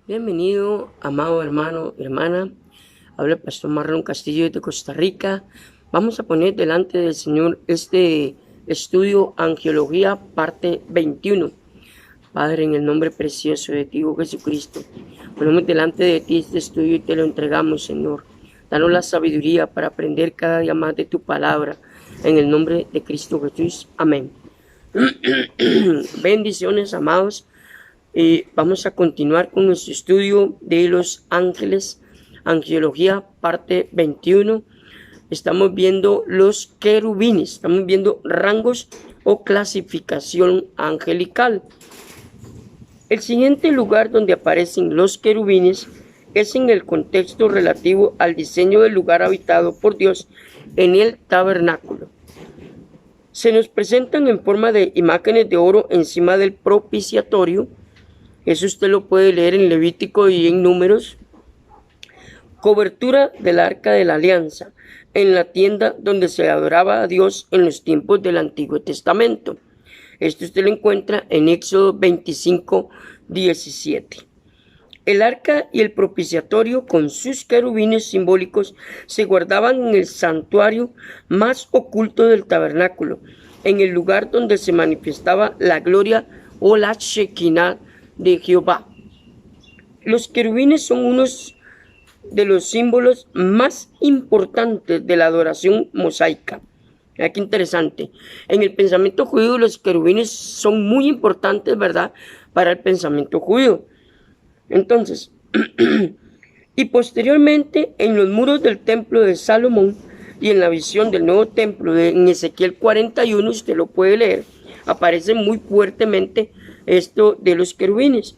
Bienvenido, amado hermano, hermana. Habla el pastor Marlon Castillo de Costa Rica. Vamos a poner delante del Señor este estudio Angiología, parte 21. Padre, en el nombre precioso de ti, oh Jesucristo, ponemos delante de ti este estudio y te lo entregamos, Señor. Danos la sabiduría para aprender cada día más de tu palabra. En el nombre de Cristo Jesús. Amén. Bendiciones, amados. Vamos a continuar con nuestro estudio de los ángeles, Angiología, parte 21. Estamos viendo los querubines, estamos viendo rangos o clasificación angelical. El siguiente lugar donde aparecen los querubines es en el contexto relativo al diseño del lugar habitado por Dios en el tabernáculo. Se nos presentan en forma de imágenes de oro encima del propiciatorio. Eso usted lo puede leer en Levítico y en Números. Cobertura del Arca de la Alianza, en la tienda donde se adoraba a Dios en los tiempos del Antiguo Testamento. Esto usted lo encuentra en Éxodo 25, 17. El arca y el propiciatorio con sus querubines simbólicos se guardaban en el santuario más oculto del tabernáculo, en el lugar donde se manifestaba la gloria o la Shekinah de Jehová. Los querubines son unos de los símbolos más importantes de la adoración mosaica. Mira qué interesante. En el pensamiento judío los querubines son muy importantes, ¿verdad?, para el pensamiento judío. Entonces, y posteriormente en los muros del templo de Salomón y en la visión del nuevo templo en Ezequiel 41, usted lo puede leer, aparece muy fuertemente esto de los querubines.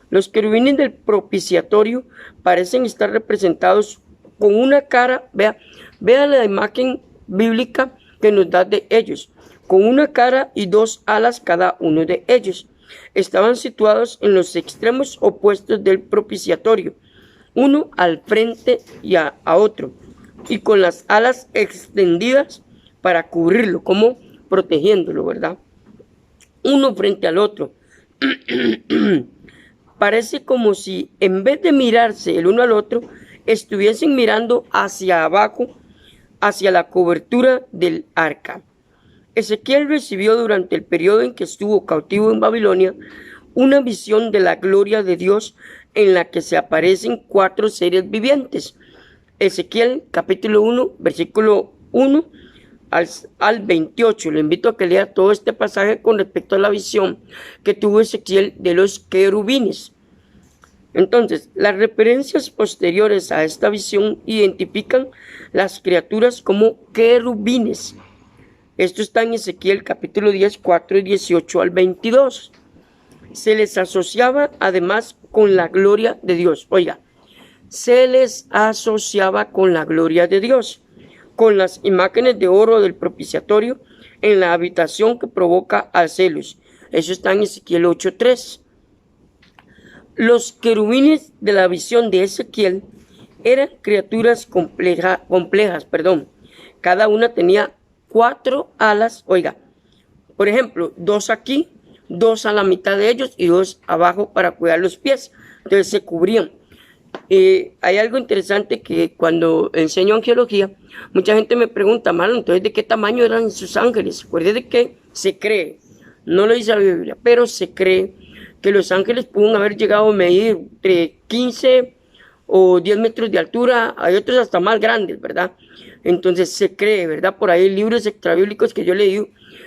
Los querubines del propiciatorio parecen estar representados con una cara, vea la imagen bíblica que nos da de ellos, con una cara y dos alas cada uno de ellos. Estaban situados en los extremos opuestos del propiciatorio, uno al frente y a otro, y con las alas extendidas para cubrirlo, como protegiéndolo, ¿verdad? Uno frente al otro. Parece como si en vez de mirarse el uno al otro, estuviesen mirando hacia abajo, hacia la cobertura del arca. Ezequiel recibió durante el periodo en que estuvo cautivo en Babilonia una visión de la gloria de Dios en la que se aparecen 4 seres vivientes. Ezequiel capítulo 1, versículo 1 al 28. Le invito a que lea todo este pasaje con respecto a la visión que tuvo Ezequiel de los querubines. Entonces, las referencias posteriores a esta visión identifican las criaturas como querubines. Esto está en Ezequiel capítulo 10, 4 y 18 al 22. Se les asociaba además con la gloria de Dios. Oiga, se les asociaba con la gloria de Dios, con las imágenes de oro del propiciatorio en la habitación que provoca a celos. Eso está en Ezequiel 8:3. Los querubines de la visión de Ezequiel eran criaturas complejas. Cada una tenía 4 alas, oiga, por ejemplo, 2 aquí, 2 a la mitad de ellos y 2 abajo para cuidar los pies. Entonces se cubrían. Hay algo interesante que cuando enseño angiología, mucha gente me pregunta, Marlon, entonces ¿de qué tamaño eran sus ángeles? Recuerde que se cree, no lo dice la Biblia, pero se cree que los ángeles pueden haber llegado a medir entre 15 o 10 metros de altura, hay otros hasta más grandes, ¿verdad? Entonces se cree, ¿verdad? Por ahí libros extrabíblicos que yo leí,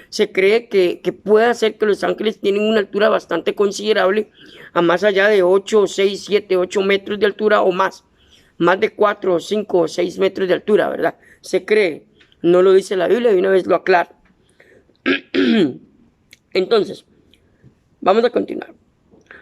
se cree que puede ser que los ángeles tienen una altura bastante considerable, a más allá de 8, 6, 7, 8 metros de altura o más de 4, 5 o 6 metros de altura, ¿verdad? Se cree, no lo dice la Biblia y una vez lo aclaro. Entonces, vamos a continuar.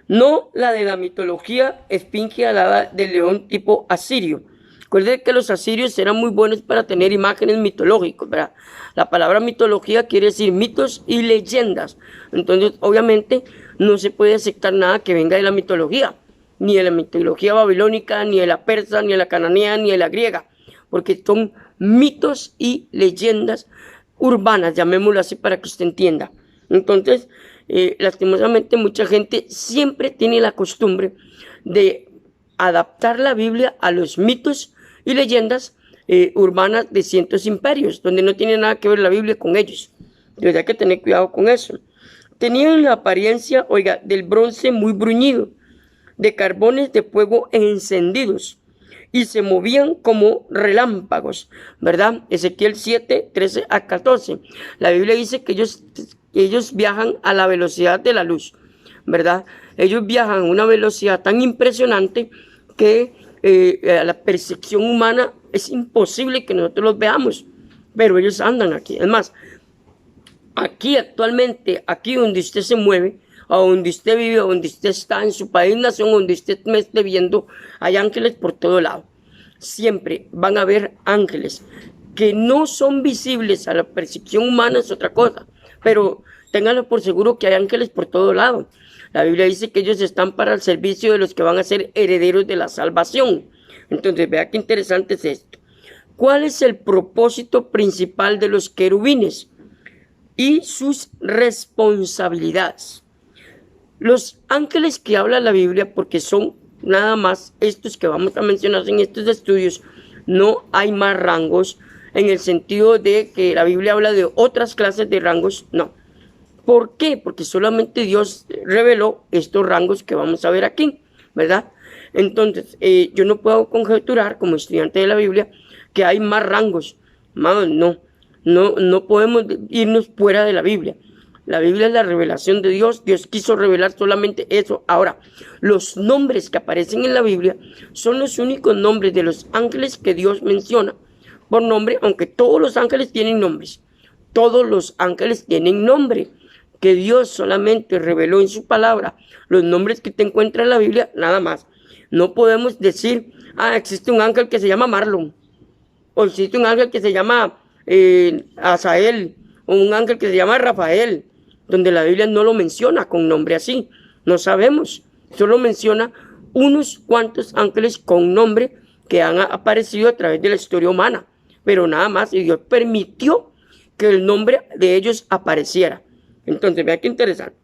No la de la mitología esfinge alada del león tipo asirio. Recuerden que los asirios eran muy buenos para tener imágenes mitológicas, ¿verdad? La palabra mitología quiere decir mitos y leyendas. Entonces, obviamente, no se puede aceptar nada que venga de la mitología, ni de la mitología babilónica, ni de la persa, ni de la cananea, ni de la griega, porque son mitos y leyendas urbanas, llamémoslo así para que usted entienda. Entonces, lastimosamente mucha gente siempre tiene la costumbre de adaptar la Biblia a los mitos y leyendas urbanas de ciertos imperios, donde no tiene nada que ver la Biblia con ellos. Entonces hay que tener cuidado con eso. Tenían la apariencia, oiga, del bronce muy bruñido, de carbones de fuego encendidos, y se movían como relámpagos, ¿verdad? Ezequiel 7, 13 a 14. La Biblia dice que ellos viajan a la velocidad de la luz, ¿verdad? Ellos viajan a una velocidad tan impresionante que a la percepción humana es imposible que nosotros los veamos, pero ellos andan aquí. Es más, aquí actualmente, aquí donde usted se mueve, a donde usted vive, donde usted está, en su país, nación, donde usted me esté viendo, hay ángeles por todo lado. Siempre van a haber ángeles que no son visibles a la percepción humana, es otra cosa, pero ténganlo por seguro que hay ángeles por todo lado. La Biblia dice que ellos están para el servicio de los que van a ser herederos de la salvación. Entonces, vea qué interesante es esto. ¿Cuál es el propósito principal de los querubines y sus responsabilidades? Los ángeles que habla la Biblia, porque son nada más estos que vamos a mencionar en estos estudios, no hay más rangos en el sentido de que la Biblia habla de otras clases de rangos, no. ¿Por qué? Porque solamente Dios reveló estos rangos que vamos a ver aquí, ¿verdad? Entonces, yo no puedo conjeturar como estudiante de la Biblia que hay más rangos. No podemos irnos fuera de la Biblia. La Biblia es la revelación de Dios. Dios quiso revelar solamente eso. Ahora, los nombres que aparecen en la Biblia son los únicos nombres de los ángeles que Dios menciona por nombre, aunque todos los ángeles tienen nombres. Todos los ángeles tienen nombre que Dios solamente reveló en su palabra. Los nombres que te encuentras en la Biblia, nada más. No podemos decir, existe un ángel que se llama Marlon, o existe un ángel que se llama Asael, o un ángel que se llama Rafael, donde la Biblia no lo menciona con nombre así. No sabemos, solo menciona unos cuantos ángeles con nombre que han aparecido a través de la historia humana, pero nada más, y Dios permitió que el nombre de ellos apareciera. Entonces, vea qué interesante.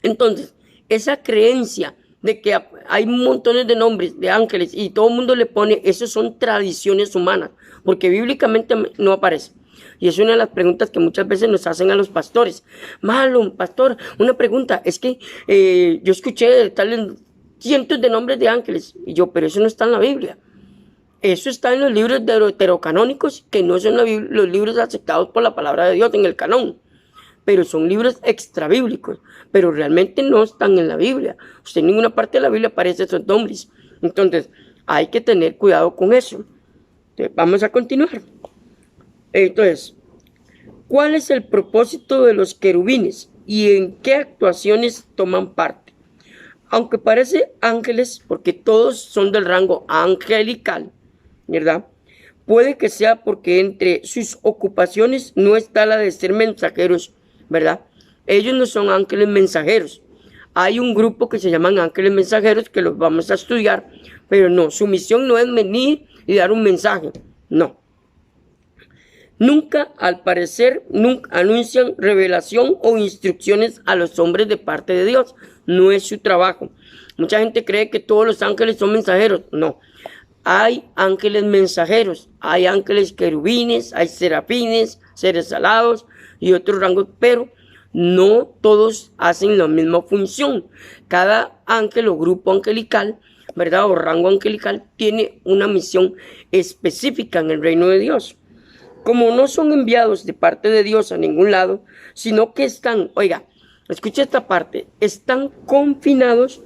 Entonces, esa creencia de que hay montones de nombres de ángeles y todo el mundo le pone, eso son tradiciones humanas, porque bíblicamente no aparece. Y es una de las preguntas que muchas veces nos hacen a los pastores. Marlon, pastor, una pregunta, es que yo escuché tales cientos de nombres de ángeles, y yo, pero eso no está en la Biblia. Eso está en los libros deuterocanónicos, que no son los libros aceptados por la palabra de Dios en el canón, pero son libros extrabíblicos, pero realmente no están en la Biblia. Usted en ninguna parte de la Biblia aparece esos nombres. Entonces, hay que tener cuidado con eso. Entonces, vamos a continuar. Entonces, ¿cuál es el propósito de los querubines y en qué actuaciones toman parte? Aunque parece ángeles, porque todos son del rango angelical, ¿verdad? Puede que sea porque entre sus ocupaciones no está la de ser mensajeros, ¿verdad? Ellos no son ángeles mensajeros. Hay un grupo que se llaman ángeles mensajeros que los vamos a estudiar, pero no, su misión no es venir y dar un mensaje, no. Nunca, al parecer, nunca anuncian revelación o instrucciones a los hombres de parte de Dios. No es su trabajo. Mucha gente cree que todos los ángeles son mensajeros. No. Hay ángeles mensajeros, hay ángeles querubines, hay serafines, seres alados y otros rangos, pero no todos hacen la misma función. Cada ángel o grupo angelical, ¿verdad? O rango angelical tiene una misión específica en el reino de Dios. Como no son enviados de parte de Dios a ningún lado, sino que están, oiga, escucha esta parte, están confinados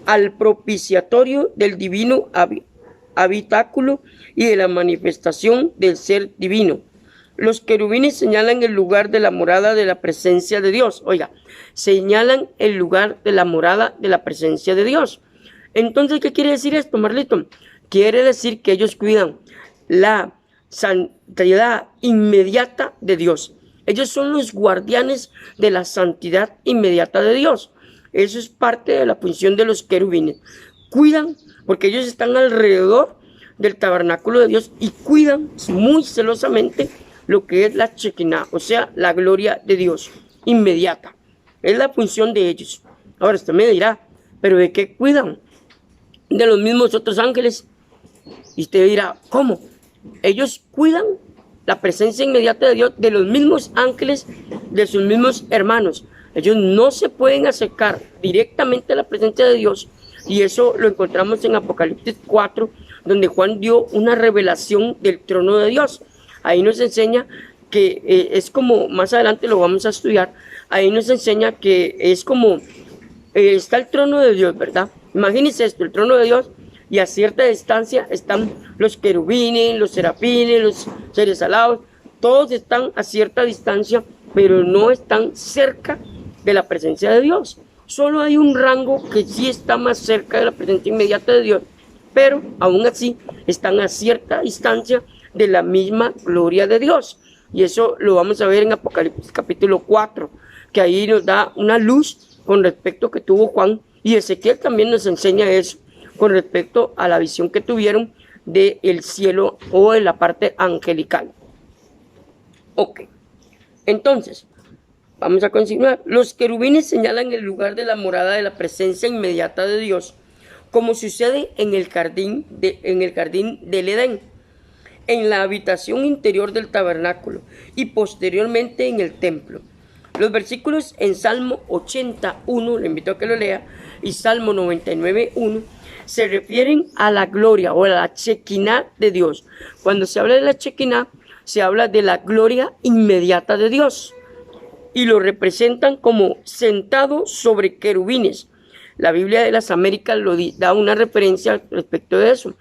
al propiciatorio del divino habitáculo y de la manifestación del ser divino. Los querubines señalan el lugar de la morada de la presencia de Dios. Oiga, señalan el lugar de la morada de la presencia de Dios. Entonces, ¿qué quiere decir esto, Marlito? Quiere decir que ellos cuidan la santidad inmediata de Dios. Ellos son los guardianes de la santidad inmediata de Dios. Eso es parte de la función de los querubines. Cuidan, porque ellos están alrededor del tabernáculo de Dios y cuidan muy celosamente lo que es la Shekinah, o sea, la gloria de Dios inmediata. es la función de ellos. Ahora usted me dirá, ¿pero de qué cuidan? De los mismos otros ángeles. Y usted dirá, ¿cómo? Ellos cuidan la presencia inmediata de Dios, de los mismos ángeles, de sus mismos hermanos. Ellos no se pueden acercar directamente a la presencia de Dios. Y eso lo encontramos en Apocalipsis 4, donde Juan dio una revelación del trono de Dios. Ahí nos enseña que es como, más adelante lo vamos a estudiar, ahí nos enseña que es como, está el trono de Dios, ¿verdad? Imagínense esto, el trono de Dios, y a cierta distancia están los querubines, los serafines, los seres alados, todos están a cierta distancia, pero no están cerca de la presencia de Dios. Solo hay un rango que sí está más cerca de la presencia inmediata de Dios, pero aún así están a cierta distancia de la misma gloria de Dios. Y eso lo vamos a ver en Apocalipsis capítulo 4, que ahí nos da una luz con respecto que tuvo Juan, y Ezequiel también nos enseña eso, con respecto a la visión que tuvieron del cielo o de la parte angelical. Ok, entonces, vamos a continuar. Los querubines señalan el lugar de la morada de la presencia inmediata de Dios, como sucede en el jardín del Edén, en la habitación interior del tabernáculo y posteriormente en el templo. Los versículos en Salmo 81, le invito a que lo lea, y Salmo 99:1 se refieren a la gloria o a la Shekinah de Dios. Cuando se habla de la Shekinah, se habla de la gloria inmediata de Dios y lo representan como sentado sobre querubines. La Biblia de las Américas lo da una referencia respecto de eso.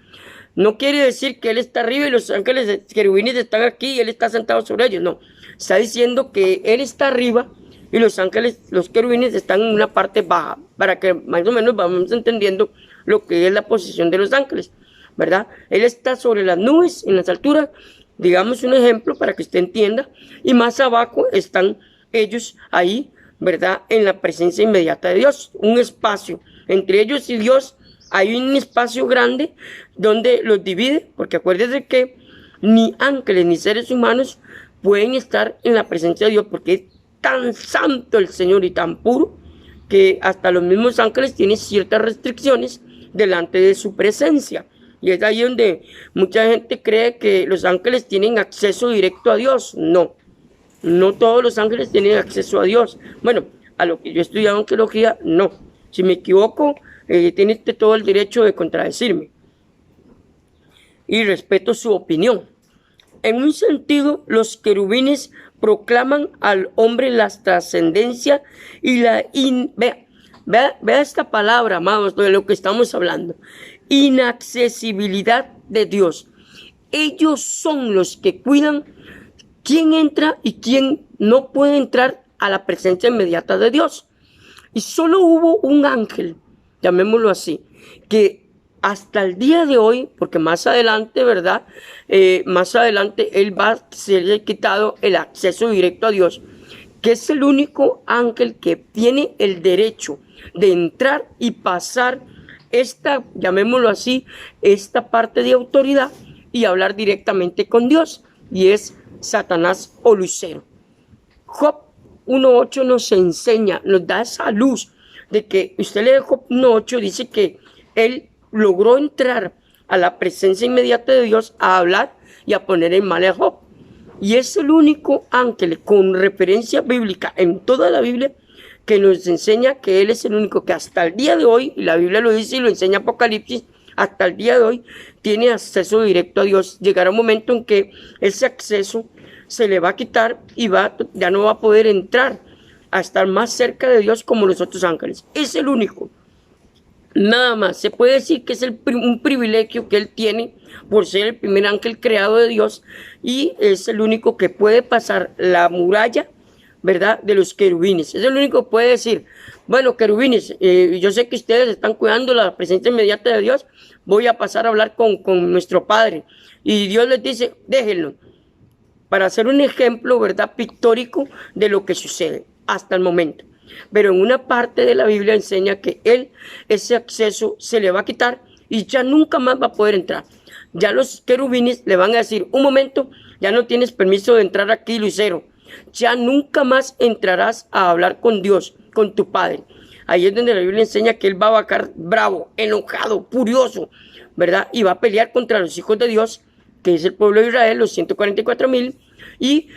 No quiere decir que Él está arriba y los ángeles querubines están aquí y Él está sentado sobre ellos. No, está diciendo que Él está arriba y los ángeles, los querubines están en una parte baja, para que más o menos vamos entendiendo lo que es la posición de los ángeles, ¿verdad? Él está sobre las nubes, en las alturas, digamos un ejemplo para que usted entienda, y más abajo están ellos ahí, ¿verdad? En la presencia inmediata de Dios, un espacio entre ellos y Dios. Hay un espacio grande donde los divide, porque acuérdense que ni ángeles ni seres humanos pueden estar en la presencia de Dios, porque es tan santo el Señor y tan puro que hasta los mismos ángeles tienen ciertas restricciones delante de su presencia. Y es ahí donde mucha gente cree que los ángeles tienen acceso directo a Dios. No, no todos los ángeles tienen acceso a Dios. Bueno, a lo que yo he estudiado en teología, no. Si me equivoco, tiene todo el derecho de contradecirme. Y respeto su opinión. En un sentido, los querubines proclaman al hombre la trascendencia y la... Vea esta palabra, amados, de lo que estamos hablando. Inaccesibilidad de Dios. Ellos son los que cuidan quién entra y quién no puede entrar a la presencia inmediata de Dios. Y solo hubo un ángel, llamémoslo así, que hasta el día de hoy, porque más adelante, ¿verdad? Más adelante él va a ser quitado el acceso directo a Dios, que es el único ángel que tiene el derecho de entrar y pasar esta, llamémoslo así, esta parte de autoridad y hablar directamente con Dios, y es Satanás o Lucero. Job 1.8 nos enseña, nos da esa luz de que usted lee Job 1.8, dice que él logró entrar a la presencia inmediata de Dios a hablar y a poner en mal a Job. Y es el único ángel con referencia bíblica en toda la Biblia que nos enseña que él es el único que hasta el día de hoy, y la Biblia lo dice y lo enseña Apocalipsis, hasta el día de hoy tiene acceso directo a Dios. Llegará un momento en que ese acceso se le va a quitar y ya no va a poder entrar a estar más cerca de Dios como los otros ángeles. Es el único. Nada más. Se puede decir que es un privilegio que él tiene por ser el primer ángel creado de Dios, y es el único que puede pasar la muralla, ¿verdad?, de los querubines. Es el único que puede decir, bueno, querubines, yo sé que ustedes están cuidando la presencia inmediata de Dios, voy a pasar a hablar con nuestro Padre. Y Dios les dice, déjenlo, para hacer un ejemplo, ¿verdad?, pictórico de lo que sucede hasta el momento. Pero en una parte de la Biblia enseña que ese acceso se le va a quitar y ya nunca más va a poder entrar. Ya los querubines le van a decir, un momento, ya no tienes permiso de entrar aquí, Lucero. ya nunca más entrarás a hablar con Dios, con tu Padre. Ahí es donde la Biblia enseña que Él va a bajar bravo, enojado, furioso, ¿verdad? Y va a pelear contra los hijos de Dios, que es el pueblo de Israel, los 144,000, y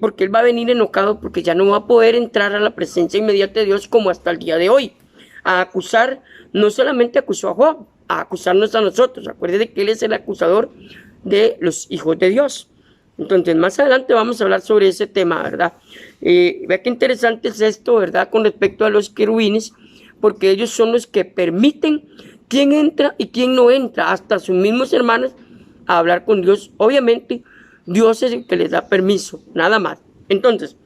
porque Él va a venir enojado porque ya no va a poder entrar a la presencia inmediata de Dios como hasta el día de hoy, a acusar. No solamente acusó a Job, a acusarnos a nosotros. Acuérdate que Él es el acusador de los hijos de Dios. Entonces, más adelante vamos a hablar sobre ese tema, ¿verdad? Vea qué interesante es esto, ¿verdad? Con respecto a los querubines, porque ellos son los que permiten quién entra y quién no entra, hasta sus mismos hermanos, a hablar con Dios. Obviamente, Dios es el que les da permiso, nada más. Entonces,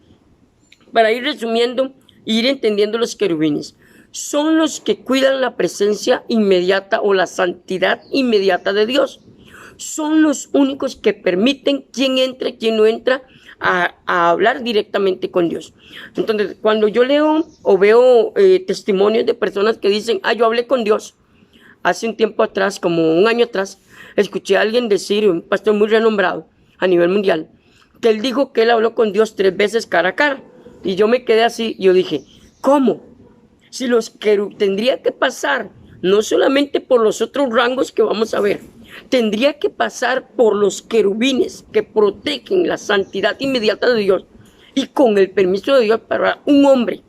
para ir resumiendo, ir entendiendo los querubines, son los que cuidan la presencia inmediata o la santidad inmediata de Dios. Son los únicos que permiten quién entra y quién no entra a hablar directamente con Dios. Entonces, cuando yo leo o veo testimonios de personas que dicen, yo hablé con Dios. Hace un tiempo atrás, como un año atrás, escuché a alguien decir, un pastor muy renombrado a nivel mundial, que él dijo que él habló con Dios 3 veces cara a cara. Y yo me quedé así, yo dije, ¿cómo? Si los tendría que pasar no solamente por los otros rangos que vamos a ver, tendría que pasar por los querubines que protegen la santidad inmediata de Dios, y con el permiso de Dios para un hombre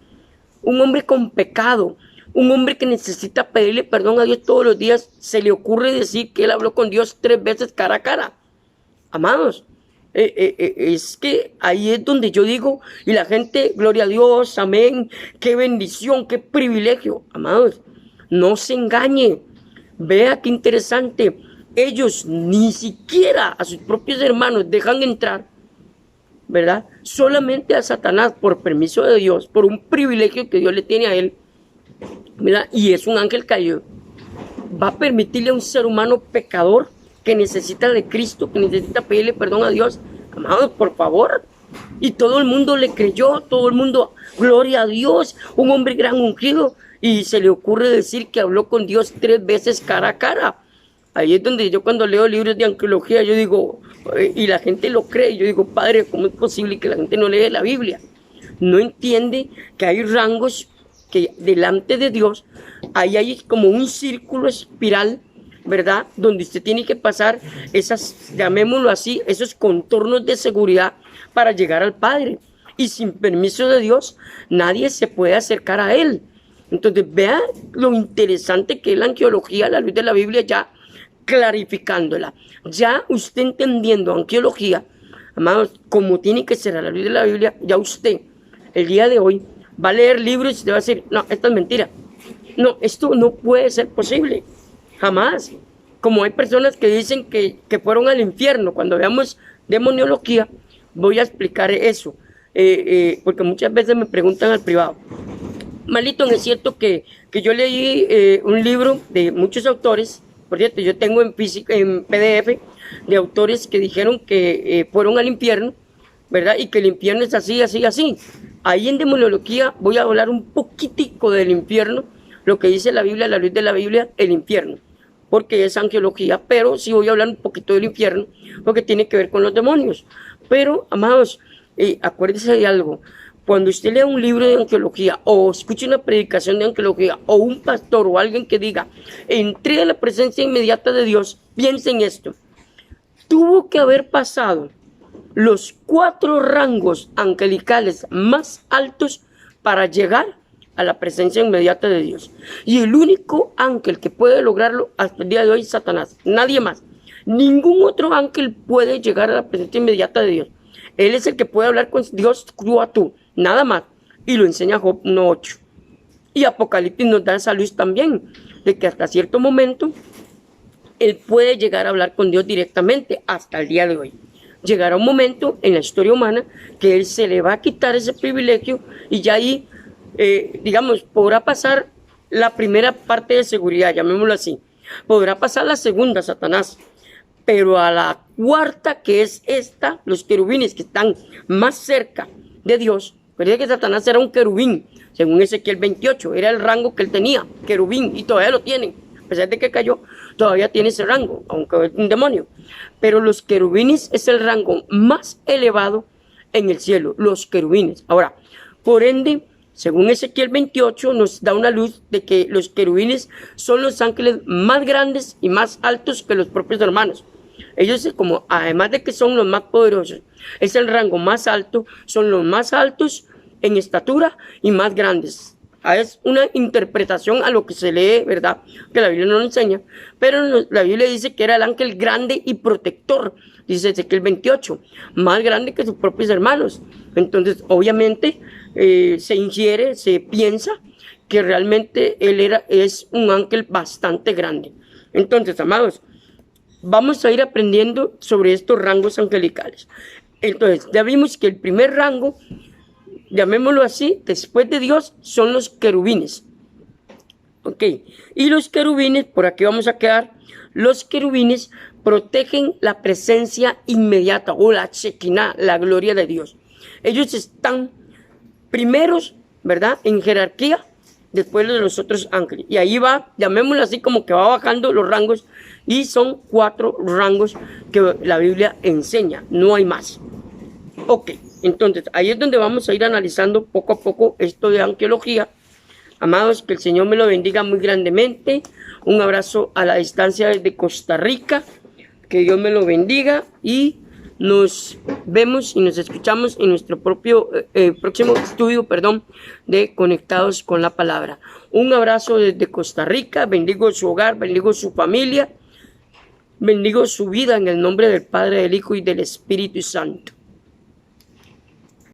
con pecado, un hombre que necesita pedirle perdón a Dios todos los días, se le ocurre decir que él habló con Dios 3 veces cara a cara. Amados, es que ahí es donde yo digo, y la gente, gloria a Dios, amén, qué bendición, qué privilegio. Amados, no se engañe, vea qué interesante, ellos ni siquiera a sus propios hermanos dejan entrar, ¿verdad? Solamente a Satanás, por permiso de Dios, por un privilegio que Dios le tiene a él, ¿verdad? Y es un ángel caído, va a permitirle a un ser humano pecador que necesita de Cristo, que necesita pedirle perdón a Dios. Amados, por favor. Y todo el mundo le creyó, todo el mundo, gloria a Dios, un hombre gran ungido, y se le ocurre decir que habló con Dios 3 veces cara a cara. Ahí es donde yo, cuando leo libros de arqueología, yo digo, y la gente lo cree, yo digo, Padre, ¿cómo es posible que la gente no lee la Biblia? No entiende que hay rangos que delante de Dios, ahí hay como un círculo espiral, ¿verdad? Donde usted tiene que pasar esas, llamémoslo así, esos contornos de seguridad para llegar al Padre. Y sin permiso de Dios, nadie se puede acercar a Él. Entonces, vea lo interesante que es la arqueología a la luz de la Biblia, ya clarificándola. Ya usted entendiendo arqueología, amados, como tiene que ser a la luz de la Biblia, ya usted, el día de hoy, va a leer libros y usted va a decir, no, esto es mentira. No, esto no puede ser posible. Jamás. Como hay personas que dicen que fueron al infierno. Cuando veamos demoniología, voy a explicar eso. Porque muchas veces me preguntan al privado, Marlito, ¿es cierto que yo leí un libro de muchos autores? Por cierto, yo tengo en PDF de autores que dijeron que fueron al infierno, ¿verdad? Y que el infierno es así, así, así. Ahí en demoniología voy a hablar un poquitico del infierno, lo que dice la Biblia, la luz de la Biblia, el infierno, porque es angelología, pero sí voy a hablar un poquito del infierno, porque tiene que ver con los demonios. Pero, amados, acuérdense de algo, cuando usted lea un libro de angelología, o escuche una predicación de angelología, o un pastor, o alguien que diga, entré a la presencia inmediata de Dios, piensen en esto, tuvo que haber pasado los 4 rangos angelicales más altos para llegar a la presencia inmediata de Dios. Y el único ángel que puede lograrlo hasta el día de hoy es Satanás, nadie más. Ningún otro ángel puede llegar a la presencia inmediata de Dios. Él es el que puede hablar con Dios tú a tú, nada más. Y lo enseña Job 1:8. Y Apocalipsis nos da esa luz también, de que hasta cierto momento él puede llegar a hablar con Dios directamente hasta el día de hoy. Llegará un momento en la historia humana que él se le va a quitar ese privilegio y ya ahí, digamos, podrá pasar la primera parte de seguridad, llamémoslo así. Podrá pasar la segunda, Satanás. Pero a la cuarta, que es esta, los querubines que están más cerca de Dios. Recuerda que Satanás era un querubín, según Ezequiel 28, era el rango que él tenía, querubín, y todavía lo tienen. A pesar de que cayó, todavía tiene ese rango, aunque es un demonio. Pero los querubines es el rango más elevado en el cielo, los querubines. Ahora, por ende, según Ezequiel 28, nos da una luz de que los querubines son los ángeles más grandes y más altos que los propios hermanos. Ellos, como además de que son los más poderosos, es el rango más alto, son los más altos en estatura y más grandes. Es una interpretación a lo que se lee, ¿verdad? Que la Biblia no lo enseña, pero la Biblia dice que era el ángel grande y protector, dice Ezequiel 28, más grande que sus propios hermanos. Entonces, obviamente, se ingiere, se piensa que realmente es un ángel bastante grande. Entonces, amados, vamos a ir aprendiendo sobre estos rangos angelicales. Entonces, ya vimos que el primer rango, llamémoslo así, después de Dios, son los querubines. Ok, y los querubines, por aquí vamos a quedar, los querubines protegen la presencia inmediata o la Shekinah, la gloria de Dios. Ellos están primeros, ¿verdad?, en jerarquía, después de los otros ángeles. Y ahí va, llamémoslo así, como que va bajando los rangos, y son 4 rangos que la Biblia enseña, no hay más. Ok, entonces ahí es donde vamos a ir analizando poco a poco esto de angelología. Amados, que el Señor me lo bendiga muy grandemente. Un abrazo a la distancia desde Costa Rica. Que Dios me lo bendiga y nos vemos y nos escuchamos en nuestro próximo estudio, de Conectados con la Palabra. Un abrazo desde Costa Rica. Bendigo su hogar, bendigo su familia, bendigo su vida en el nombre del Padre, del Hijo y del Espíritu Santo.